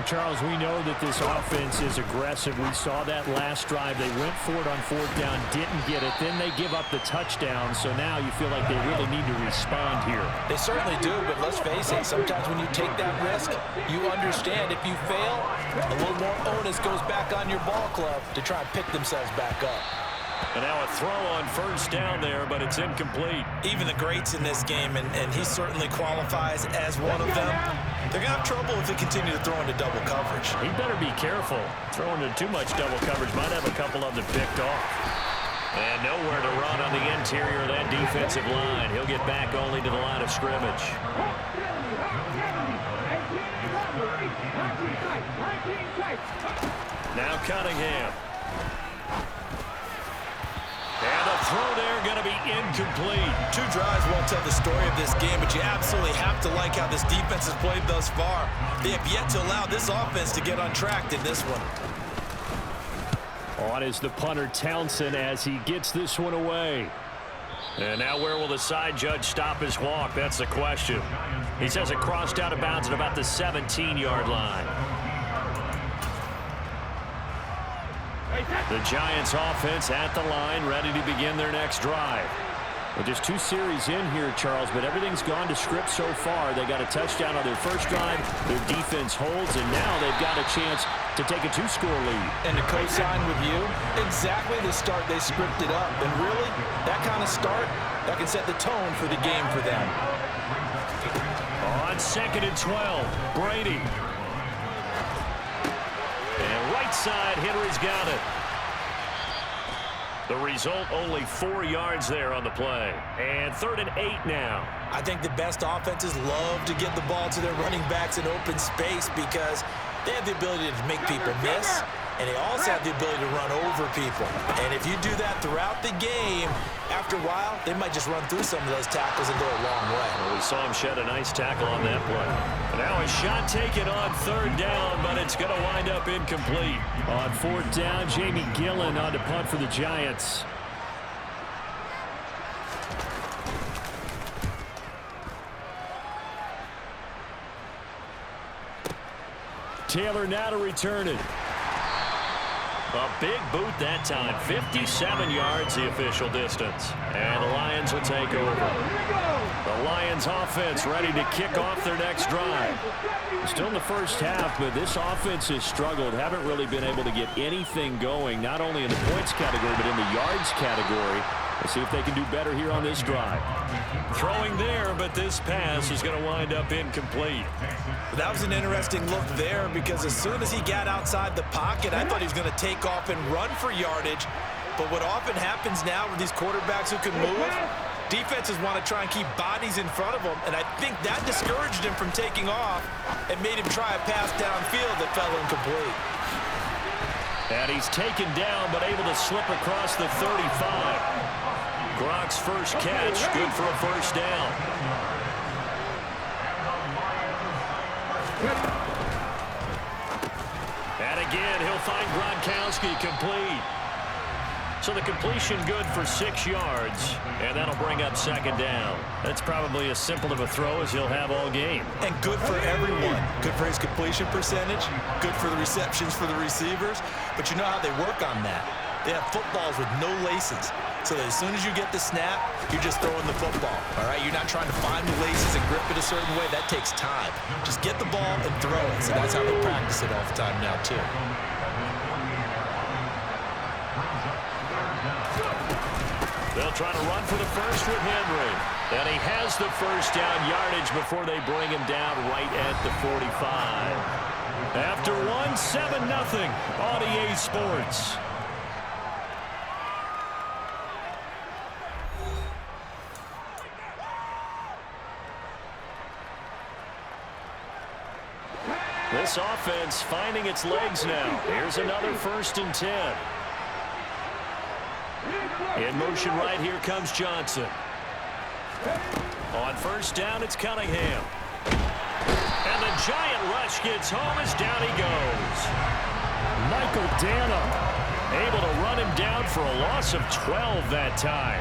Charles, we know that this offense is aggressive. We saw that last drive. They went for it on fourth down, didn't get it. Then they give up the touchdown. So now you feel like they really need to respond here. They certainly do, but let's face it, sometimes when you take that risk, you understand if you fail, a little more onus goes back on your ball club to try and pick themselves back up. And now a throw on first down there, but it's incomplete. Even the greats in this game, and he certainly qualifies as one of them, they're going to have trouble if they continue to throw into double coverage. He better be careful. Throwing into too much double coverage might have a couple of them picked off. And nowhere to run on the interior of that defensive line. He'll get back only to the line of scrimmage. Now Cunningham. And the throw there going to be incomplete. Two drives won't tell the story of this game, but you absolutely have to like how this defense has played thus far. They have yet to allow this offense to get untracked in this one. On is the punter Townsend as he gets this one away. And now where will the side judge stop his walk? That's the question. He says it crossed out of bounds at about the 17-yard line. The Giants offense at the line, ready to begin their next drive. Well, just two series in here, Charles, but everything's gone to script so far. They got a touchdown on their first drive. Their defense holds, and now they've got a chance to take a two-score lead. And to co-sign with you, exactly the start they scripted up. And really, that kind of start, that can set the tone for the game for them. On 2nd and 12, Brady. And right side, Henry's got it. The result, only 4 yards there on the play. And 3rd and 8 now. I think the best offenses love to get the ball to their running backs in open space because they have the ability to make people miss, and they also have the ability to run over people. And if you do that throughout the game, after a while, they might just run through some of those tackles and go a long way. Well, we saw him shed a nice tackle on that play. Now a shot taken on 3rd down, but it's going to wind up incomplete. On 4th down, Jamie Gillen on to punt for the Giants. Taylor now to return it. A big boot that time. 57 yards the official distance. And the Lions will take over. The Lions offense ready to kick off their next drive. Still in the first half, but this offense has struggled. Haven't really been able to get anything going, not only in the points category, but in the yards category. Let's see if they can do better here on this drive. Throwing there, but this pass is going to wind up incomplete. That was an interesting look there because as soon as he got outside the pocket, I thought he was going to take off and run for yardage. But what often happens now with these quarterbacks who can move, defenses want to try and keep bodies in front of them, and I think that discouraged him from taking off and made him try a pass downfield that fell incomplete. And he's taken down but able to slip across the 35. Gronk's first catch, good for a first down. And again, he'll find Gronkowski complete. So the completion good for 6 yards, and that'll bring up 2nd down. That's probably as simple of a throw as he'll have all game. And good for everyone. Good for his completion percentage, good for the receptions for the receivers. But you know how they work on that. They have footballs with no laces. So that as soon as you get the snap, you're just throwing the football. All right, you're not trying to find the laces and grip it a certain way. That takes time. Just get the ball and throw it. So that's how they practice it all the time now, too. They'll try to run for the first with Henry. And he has the first down yardage before they bring him down right at the 45. After 7-0 on EA Sports. This offense finding its legs now. Here's another 1st and 10. In motion right here comes Johnson. On 1st down, it's Cunningham. And the giant rush gets home as down he goes. Michael Dana able to run him down for a loss of 12 that time.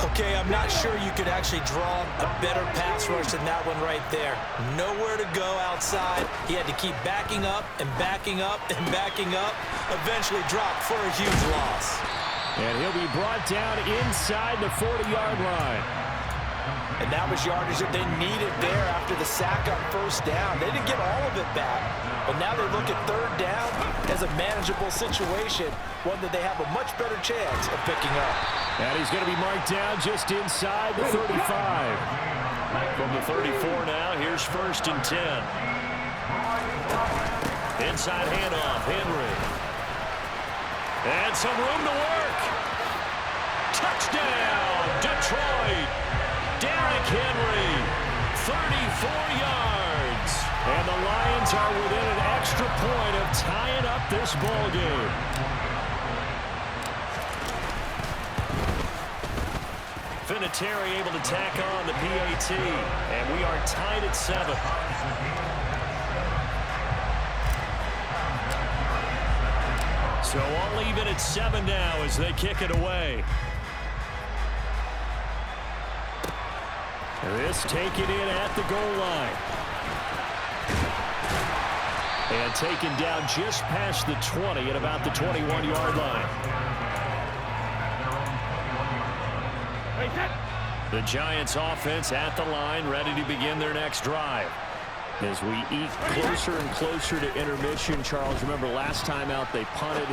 Okay, I'm not sure you could actually draw a better pass rush than that one right there. Nowhere to go outside. He had to keep backing up and backing up and backing up. Eventually dropped for a huge loss. And he'll be brought down inside the 40-yard line. And that was yardage that they needed there after the sack on first down. They didn't get all of it back, but now they look at third down as a manageable situation, one that they have a much better chance of picking up. And he's going to be marked down just inside the 35. From the 34 now, here's 1st and 10. Inside handoff, Henry. And some room to work. Touchdown, Detroit. Derrick Henry, 34 yards. And the Lions are within an extra point of tying up this ball game. Vinatieri able to tack on the PAT. And we are tied at 7. So all even at 7 now as they kick it away. This taken in at the goal line. And taken down just past the 20 at about the 21-yard line. The Giants offense at the line, ready to begin their next drive. As we eat closer and closer to intermission, Charles, remember last time out they punted.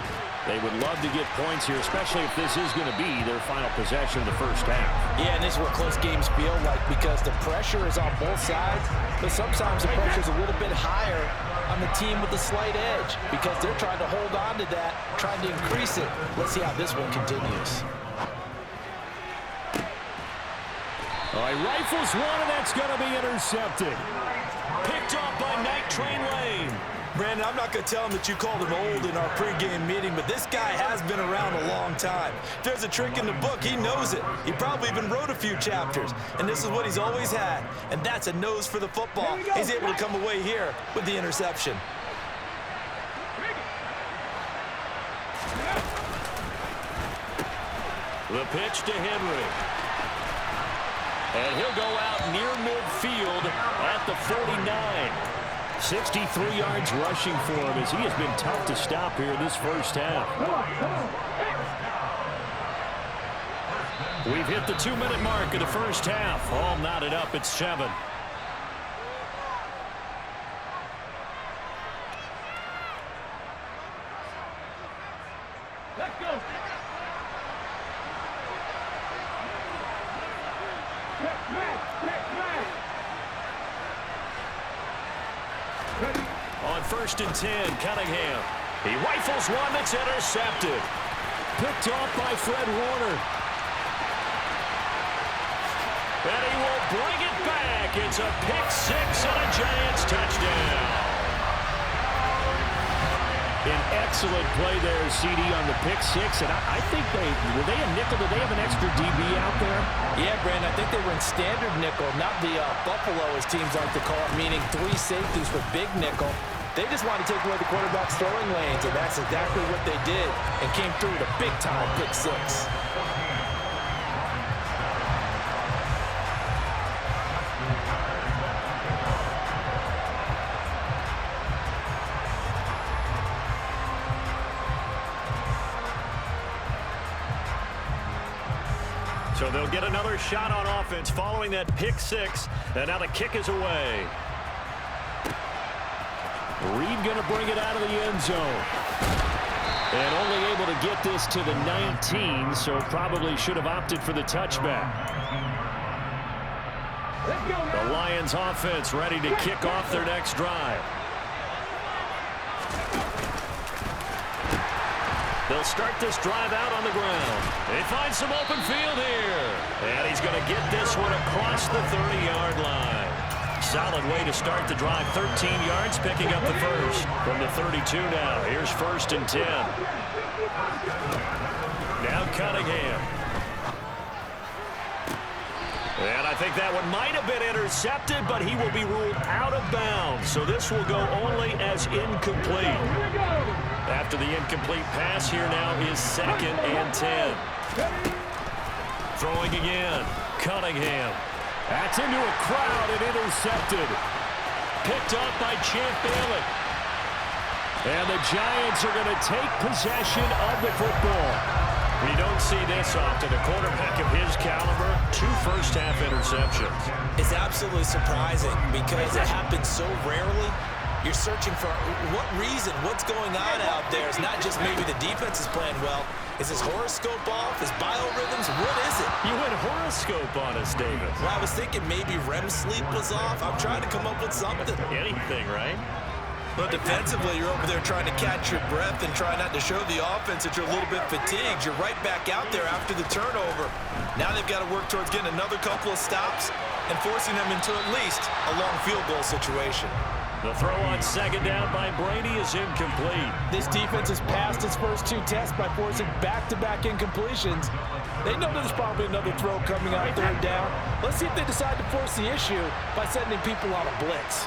They would love to get points here, especially if this is going to be their final possession of the first half. Yeah, and this is what close games feel like because the pressure is on both sides, but sometimes the pressure is a little bit higher on the team with the slight edge because they're trying to hold on to that, trying to increase it. Let's see how this one continues. All right, rifles one, and that's going to be intercepted. Picked up by Night Train Lane. Brandon, I'm not going to tell him that you called him old in our pregame meeting, but this guy has been around a long time. If there's a trick in the book, he knows it. He probably even wrote a few chapters, and this is what he's always had, and that's a nose for the football. He's able to come away here with the interception. The pitch to Henry. And he'll go out near midfield at the 49. 63 yards rushing for him as he has been tough to stop here in this first half. We've hit the 2-minute mark of the first half. All knotted up at 7. Let's go. On 1st and 10, Cunningham. He rifles one that's intercepted. Picked off by Fred Warner. And he will bring it back. It's a pick 6 and a Giants touchdown. An excellent play there, CD, on the pick 6. And I think were they a nickel? Did they have an extra DB out there? Yeah, Brandon, I think they were in standard nickel, not the Buffalo, as teams like to call it, meaning 3 safeties for big nickel. They just wanted to take away the quarterback's throwing lanes, and that's exactly what they did and came through with a big-time pick 6. So they'll get another shot on offense following that pick 6. And now the kick is away. Reed going to bring it out of the end zone. And only able to get this to the 19, so probably should have opted for the touchback. The Lions offense ready to kick off their next drive. They'll start this drive out on the ground. They find some open field here. And he's going to get this one across the 30-yard line. Solid way to start the drive. 13 yards, picking up the first. From the 32 now. Here's 1st and 10. Now Cunningham. And I think that one might have been intercepted, but he will be ruled out of bounds. So this will go only as incomplete. After the incomplete pass, here now is 2nd and 10. Throwing again. Cunningham. That's into a crowd and intercepted. Picked up by Champ Bailey. And the Giants are going to take possession of the football. We don't see this often. A quarterback of his caliber, 2 first-half interceptions. It's absolutely surprising because it happens so rarely. You're searching for what reason, what's going on out there. It's not just maybe the defense is playing well. Is his horoscope off? His biorhythms? What is it? You went horoscope on us, David. Well, I was thinking maybe REM sleep was off. I'm trying to come up with something. Anything, right? But defensively, you're over there trying to catch your breath and try not to show the offense that you're a little bit fatigued. You're right back out there after the turnover. Now they've got to work towards getting another couple of stops and forcing them into at least a long field goal situation. The throw on second down by Brady is incomplete. This defense has passed its first 2 tests by forcing back-to-back incompletions. They know there's probably another throw coming on third down. Let's see if they decide to force the issue by sending people on a blitz.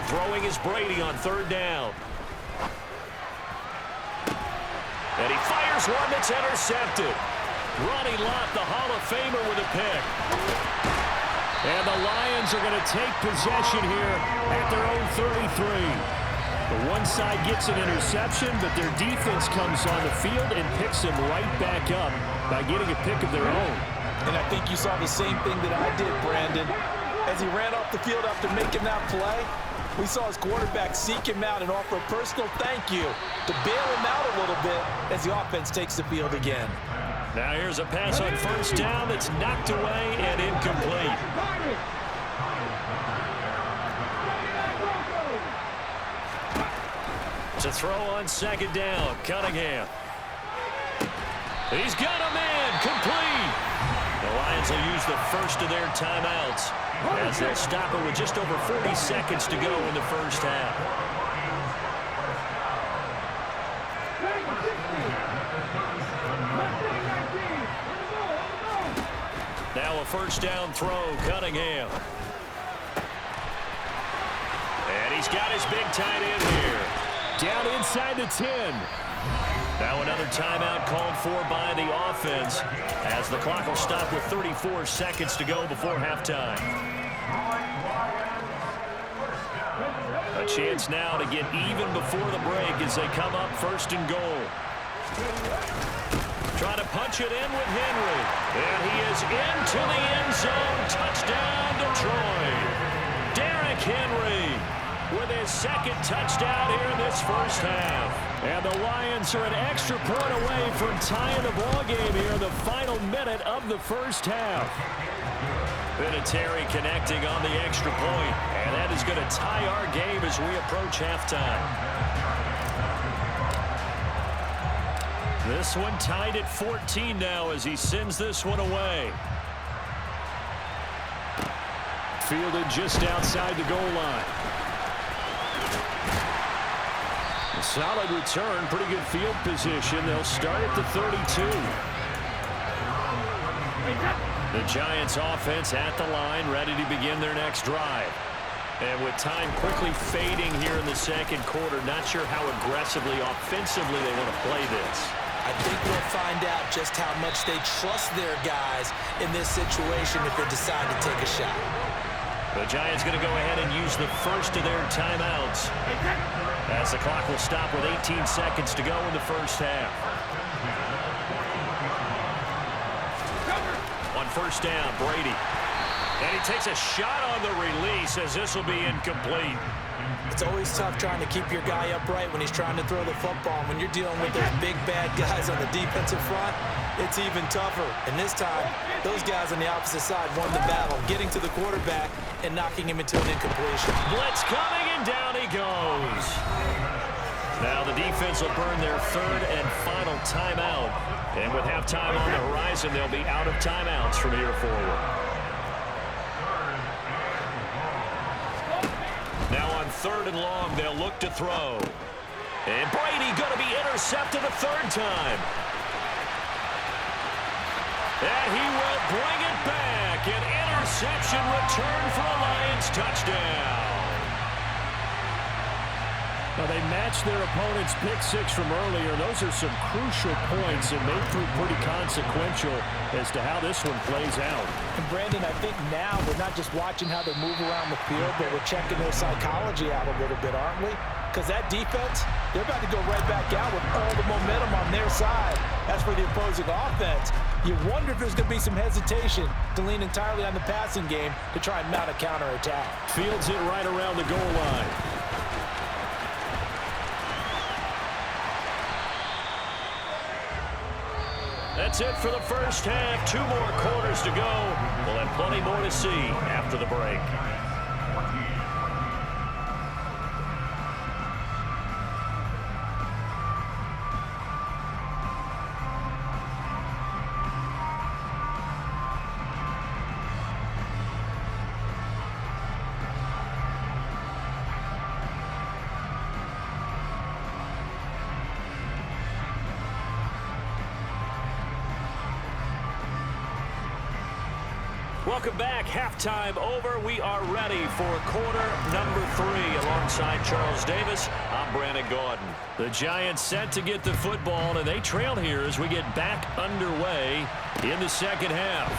Throwing is Brady on third down. And he fires one that's intercepted. Ronnie Lott, the Hall of Famer, with a pick. And the Lions are going to take possession here at their own 33. The one side gets an interception, but their defense comes on the field and picks them right back up by getting a pick of their own. And I think you saw the same thing that I did, Brandon. As he ran off the field after making that play, we saw his quarterback seek him out and offer a personal thank you to bail him out a little bit as the offense takes the field again. Now here's a pass on first down that's knocked away and incomplete. To throw on second down, Cunningham. He's got a man, complete. The Lions will use the first of their timeouts as they'll stop it with just over 40 seconds to go in the first half. Now a first down throw, Cunningham. And he's got his big tight end here. Down inside the 10. Now another timeout called for by the offense as the clock will stop with 34 seconds to go before halftime. A chance now to get even before the break as they come up first and goal. Trying to punch it in with Henry. And he is into the end zone. Touchdown, Detroit. Derrick Henry with his second touchdown here in this first half. And the Lions are an extra point away from tying the ball game here in the final minute of the first half. Vinatieri connecting on the extra point. And that is going to tie our game as we approach halftime. This one tied at 14 now as he sends this one away. Fielded just outside the goal line. A solid return, pretty good field position. They'll start at the 32. The Giants offense at the line, ready to begin their next drive. And with time quickly fading here in the second quarter, not sure how aggressively, offensively they want to play this. I think we'll find out just how much they trust their guys in this situation if they decide to take a shot. The Giants going to go ahead and use the first of their timeouts as the clock will stop with 18 seconds to go in the first half. On first down, Brady. And he takes a shot on the release as this will be incomplete. It's always tough trying to keep your guy upright when he's trying to throw the football. When you're dealing with those big, bad guys on the defensive front, it's even tougher. And this time, those guys on the opposite side won the battle, getting to the quarterback and knocking him into an incompletion. Blitz coming, and down he goes. Now the defense will burn their third and final timeout. And with halftime on the horizon, they'll be out of timeouts from here forward. Now on third and long, they'll look to throw. And Brady going to be intercepted a third time. And he will bring it back. An interception return for a Lions touchdown. Well, they matched their opponent's pick six from earlier. Those are some crucial points and may prove pretty consequential as to how this one plays out. And Brandon, I think now we're not just watching how they move around the field, but we're checking their psychology out a little bit, aren't we? Because that defense, they're about to go right back out with all the momentum on their side. As for the opposing offense, you wonder if there's going to be some hesitation to lean entirely on the passing game to try and mount a counterattack. Fields it right around the goal line. That's it for the first half. 2 more quarters to go. We'll have plenty more to see after the break. Welcome back. Halftime over. We are ready for quarter number 3. Alongside Charles Davis, I'm Brandon Gordon. The Giants set to get the football, and they trail here as we get back underway in the second half.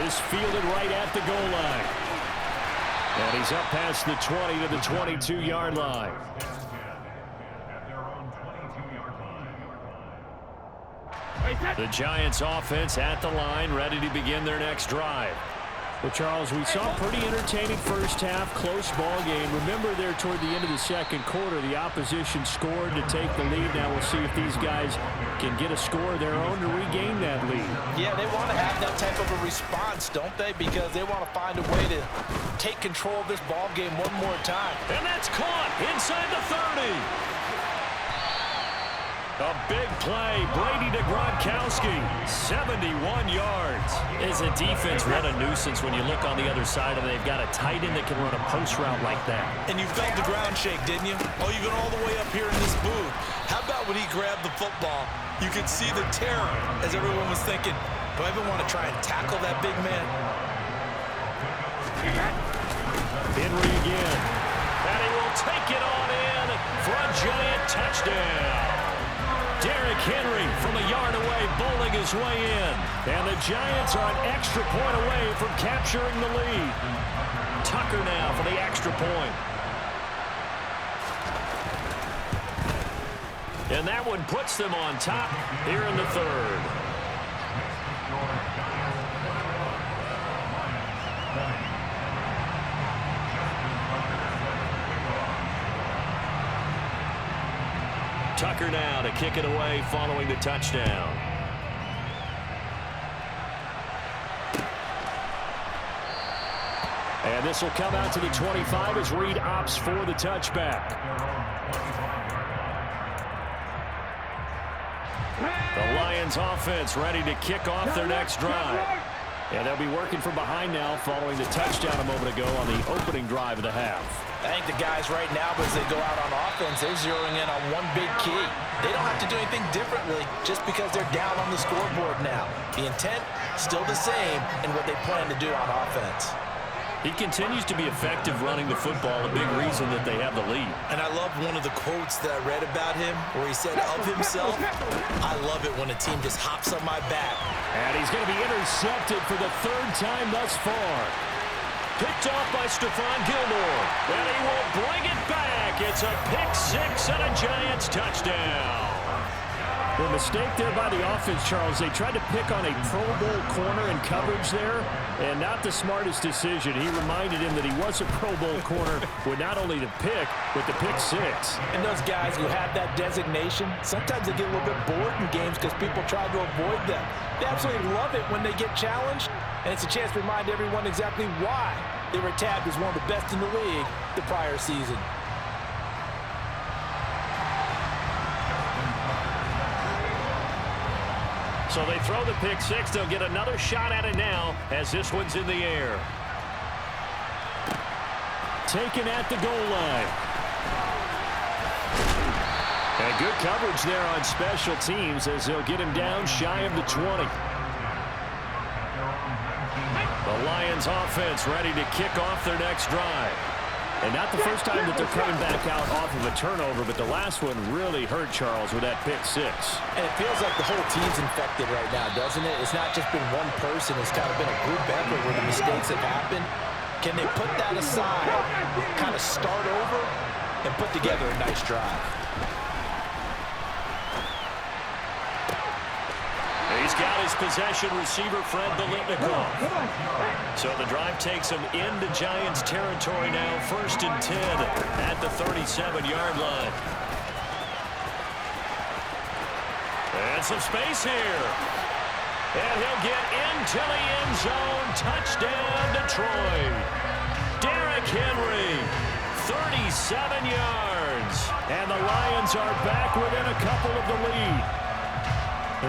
This fielded right at the goal line. And he's up past the 20 to the 22-yard line. The Giants offense at the line, ready to begin their next drive. Well, Charles, we saw a pretty entertaining first half, close ball game. Remember there toward the end of the second quarter, the opposition scored to take the lead. Now we'll see if these guys can get a score of their own to regain that lead. Yeah, they want to have that type of a response, don't they? Because they want to find a way to take control of this ball game one more time. And that's caught inside the 30. A big play. Brady to Gronkowski. 71 yards. As a defense, what a nuisance when you look on the other side and they've got a tight end that can run a post route like that. And you felt the ground shake, didn't you? Oh, you've been all the way up here in this booth. How about when he grabbed the football? You could see the terror as everyone was thinking, do I even want to try and tackle that big man? Henry again. And he will take it on in for a Giant touchdown. Derrick Henry from a yard away, bowling his way in. And the Giants are an extra point away from capturing the lead. Tucker now for the extra point. And that one puts them on top here in the third. Tucker now to kick it away following the touchdown. And this will come out to the 25 as Reed opts for the touchback. The Lions offense ready to kick off their next drive. And they'll be working from behind now following the touchdown a moment ago on the opening drive of the half. I think the guys right now, as they go out on offense, they're zeroing in on one big key. They don't have to do anything differently just because they're down on the scoreboard now. The intent, still the same in what they plan to do on offense. He continues to be effective running the football, a big reason that they have the lead. And I love one of the quotes that I read about him where he said of himself, I love it when a team just hops on my back. And he's going to be intercepted for the third time thus far. Picked off by Stephon Gilmore. And he will bring it back. It's a pick six and a Giants touchdown. The mistake there by the offense, Charles, they tried to pick on a Pro Bowl corner in coverage there, and not the smartest decision. He reminded him that he was a Pro Bowl corner with not only the pick, but the pick six. And those guys who have that designation, sometimes they get a little bit bored in games because people try to avoid them. They absolutely love it when they get challenged, and it's a chance to remind everyone exactly why they were tabbed as one of the best in the league the prior season. So they throw the pick six. They'll get another shot at it now as this one's in the air. Taken at the goal line. And good coverage there on special teams as they'll get him down shy of the 20. The Lions offense ready to kick off their next drive. And not the first time that they're coming back out off of a turnover, but the last one really hurt Charles with that pick six. And it feels like the whole team's infected right now, doesn't it? It's not just been one person. It's kind of been a group effort where the mistakes have happened. Can they put that aside, kind of start over, and put together a nice drive? He's got his possession receiver, Fred Biletnikoff. So the drive takes him into Giants territory now, 1st and 10 at the 37-yard line. And some space here. And he'll get into the end zone. Touchdown, Detroit. Derrick Henry, 37 yards. And the Lions are back within a couple of the lead.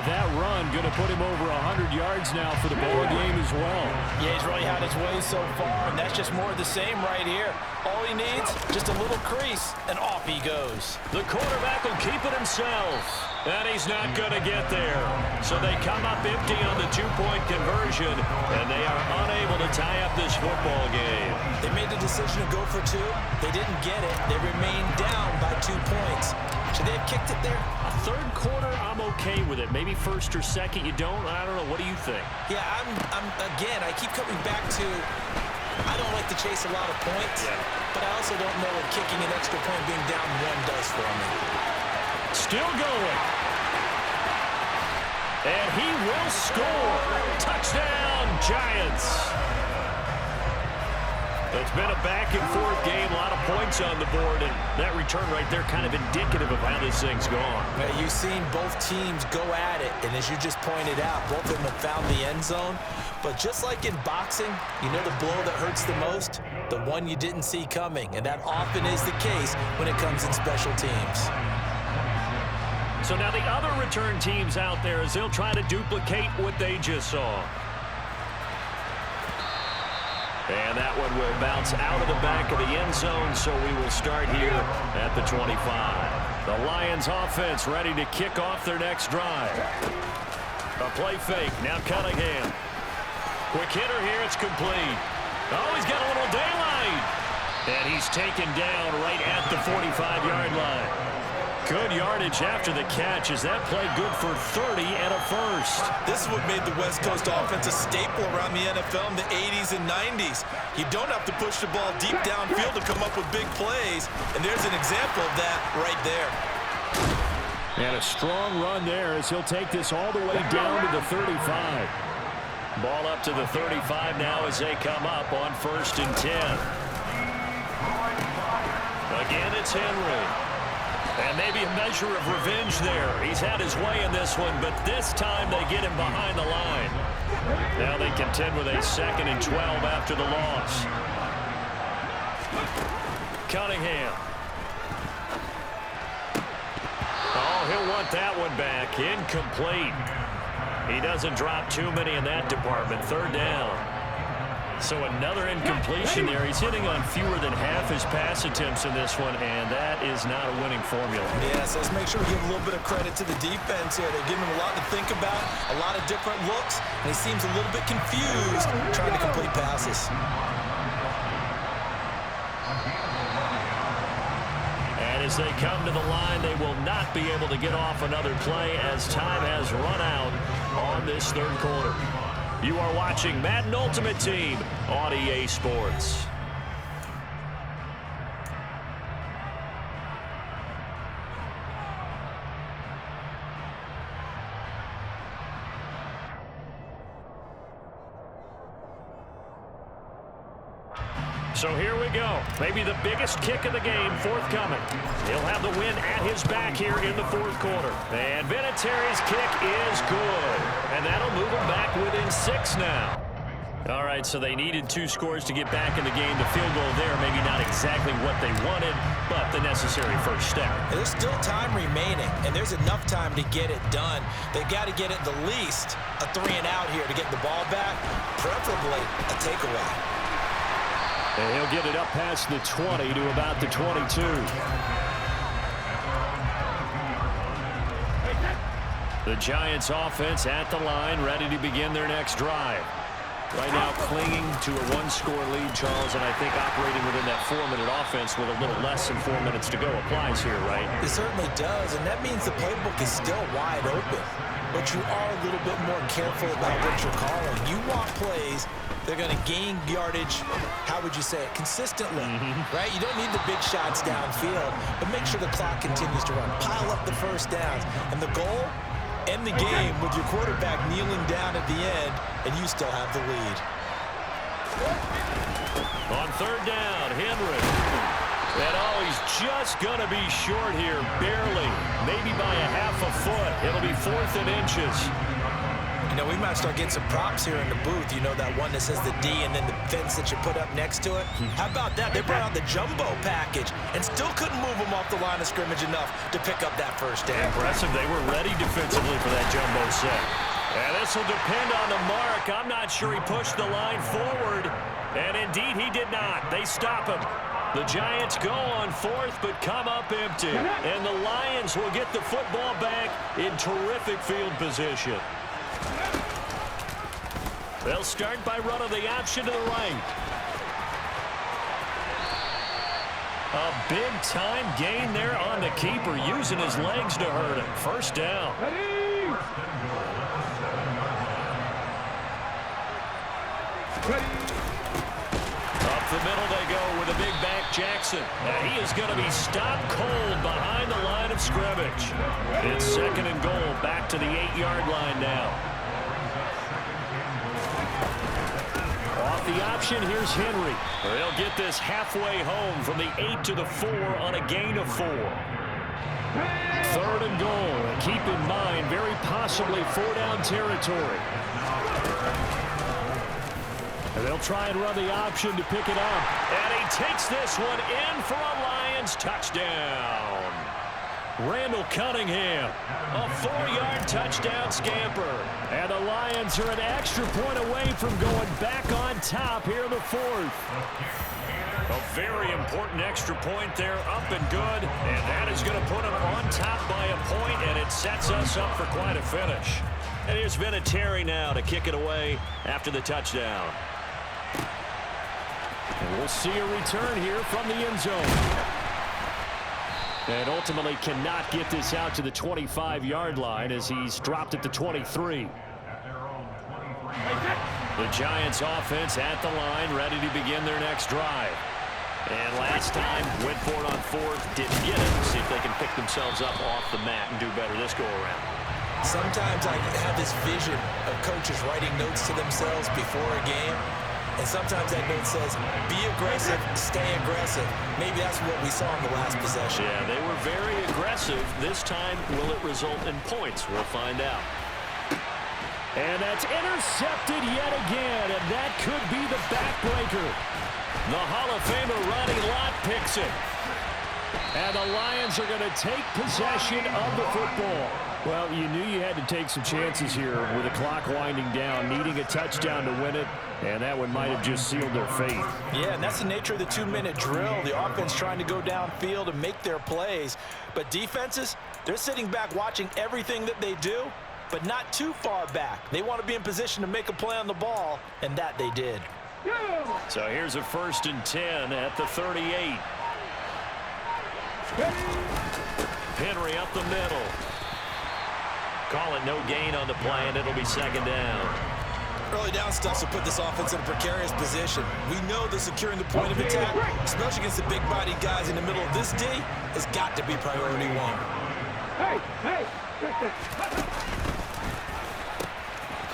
That run going to put him over 100 yards now for the ball game as well. Yeah, he's really had his way so far, and that's just more of the same right here. All he needs, just a little crease, and off he goes. The quarterback will keep it himself, and he's not going to get there. So they come up empty on the two-point conversion, and they are unable to tie up this football game. They made the decision to go for two. They didn't get it. They remained down by 2 points. Should they have kicked it there? A third quarter, I'm okay with it. Maybe first or second, you don't. I don't know. What do you think? Yeah, again, I keep coming back to, I don't like to chase a lot of points, but I also don't know what kicking an extra point being down 1 does for me. Still going. And he will score. Touchdown, Giants. It's been a back-and-forth game, a lot of points on the board, and that return right there kind of indicative of how this thing's gone. Well, you've seen both teams go at it, and as you just pointed out, both of them have found the end zone. But just like in boxing, you know the blow that hurts the most? The one you didn't see coming, and that often is the case when it comes in special teams. So now the other return teams out there as they'll try to duplicate what they just saw. And that one will bounce out of the back of the end zone, so we will start here at the 25. The Lions offense ready to kick off their next drive. A play fake, now Cunningham. Quick hitter here, it's complete. Oh, he's got a little daylight. And he's taken down right at the 45-yard line. Good yardage after the catch. Is that play good for 30 and a first? This is what made the West Coast offense a staple around the NFL in the 80s and 90s. You don't have to push the ball deep downfield to come up with big plays, and there's an example of that right there. And a strong run there as he'll take this all the way down to the 35. Ball up to the 35 now as they come up on 1st and 10. Again, it's Henry. And maybe a measure of revenge there. He's had his way in this one, but this time they get him behind the line. Now they contend with a 2nd and 12 after the loss. Cunningham. Oh, he'll want that one back. Incomplete. He doesn't drop too many in that department. 3rd down. So another incompletion there. He's hitting on fewer than half his pass attempts in this one, and that is not a winning formula. Yes, let's make sure we give a little bit of credit to the defense here. They're giving him a lot to think about, a lot of different looks, and he seems a little bit confused trying to complete passes. And as they come to the line, they will not be able to get off another play as time has run out on this 3rd quarter. You are watching Madden Ultimate Team on EA Sports. So here we go. Maybe the biggest kick of the game forthcoming. He'll have the win at his back here in the 4th quarter. And Vinatieri's kick is good. And that'll move him back within 6 now. All right, so they needed 2 scores to get back in the game. The field goal there, maybe not exactly what they wanted, but the necessary first step. There's still time remaining, and there's enough time to get it done. They've got to get at the least a 3 and out here to get the ball back, preferably a takeaway. And he'll get it up past the 20 to about the 22. The Giants offense at the line, ready to begin their next drive. Right now clinging to a one-score lead, Charles, and I think operating within that 4-minute offense with a little less than 4 minutes to go applies here, right? It certainly does, and that means the playbook is still wide open. But you are a little bit more careful about what you're calling. You want plays they're going to gain yardage, how would you say it, consistently, right? You don't need the big shots downfield, but make sure the clock continues to run. Pile up the first downs. And the goal, end the game with your quarterback kneeling down at the end, and you still have the lead. On third down, Henry. And he's just going to be short here, barely, maybe by a half a foot. It'll be 4th and inches. You know, we might start getting some props here in the booth. You know, that one that says the D and then the fence that you put up next to it? How about that? They brought out the jumbo package and still couldn't move them off the line of scrimmage enough to pick up that first down. Impressive. They were ready defensively for that jumbo set. And this will depend on the mark. I'm not sure he pushed the line forward. And indeed, he did not. They stop him. The Giants go on 4th, but come up empty. And the Lions will get the football back in terrific field position. They'll start by running the option to the right. A big-time gain there on the keeper, using his legs to hurt him. First down. Up the middle they go with a big back Jackson. And he is going to be stopped cold behind the line of scrimmage. It's 2nd and goal, back to the 8-yard line now. Off the option, here's Henry. They'll get this halfway home from the 8 to the 4 on a gain of 4. 3rd and goal. And keep in mind, very possibly 4-down territory. And they'll try and run the option to pick it up. And he takes this one in for a Lions touchdown. Randall Cunningham, a 4-yard touchdown scamper. And the Lions are an extra point away from going back on top here in the 4th. A very important extra point there, up and good. And that is going to put them on top by a point, and it sets us up for quite a finish. And here's Vinatieri now to kick it away after the touchdown. And we'll see a return here from the end zone. And ultimately cannot get this out to the 25-yard line as he's dropped at the 23. The Giants offense at the line, ready to begin their next drive. And last time, went for it on 4th, didn't get it. See if they can pick themselves up off the mat and do better this go-around. Sometimes I have this vision of coaches writing notes to themselves before a game. And sometimes that note says, be aggressive, stay aggressive. Maybe that's what we saw in the last possession. Yeah, they were very aggressive. This time, will it result in points? We'll find out. And that's intercepted yet again, and that could be the backbreaker. The Hall of Famer Ronnie Lott picks it. And the Lions are going to take possession of the football. Well, you knew you had to take some chances here with the clock winding down, needing a touchdown to win it, and that one might have just sealed their fate. Yeah, and that's the nature of the 2-minute drill. The offense trying to go downfield and make their plays. But defenses, they're sitting back watching everything that they do, but not too far back. They want to be in position to make a play on the ball, and that they did. So here's a 1st and 10 at the 38. Henry up the middle. Call it no gain on the play, and it'll be 2nd down. Early down stuff will put this offense in a precarious position. We know that securing the point of attack, especially against the big-bodied guys in the middle of this D, has got to be priority 1.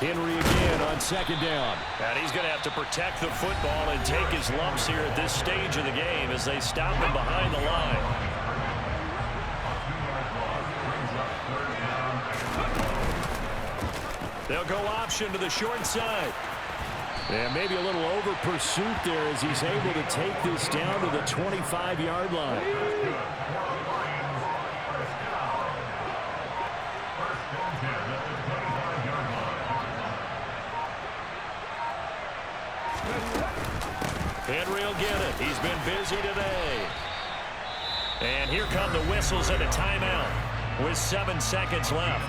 Henry again on 2nd down. And he's going to have to protect the football and take his lumps here at this stage of the game as they stop him behind the line. They'll go option to the short side. And maybe a little over pursuit there as he's able to take this down to the 25-yard line. Henry will get it. He's been busy today. And here come the whistles and a timeout with 7 seconds left.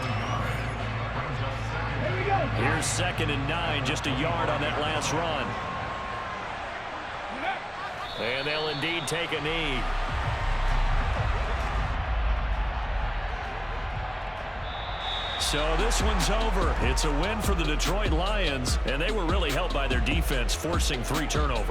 Here's 2nd and 9, just a yard on that last run. And they'll indeed take a knee. So this one's over. It's a win for the Detroit Lions, and they were really helped by their defense, forcing 3 turnovers.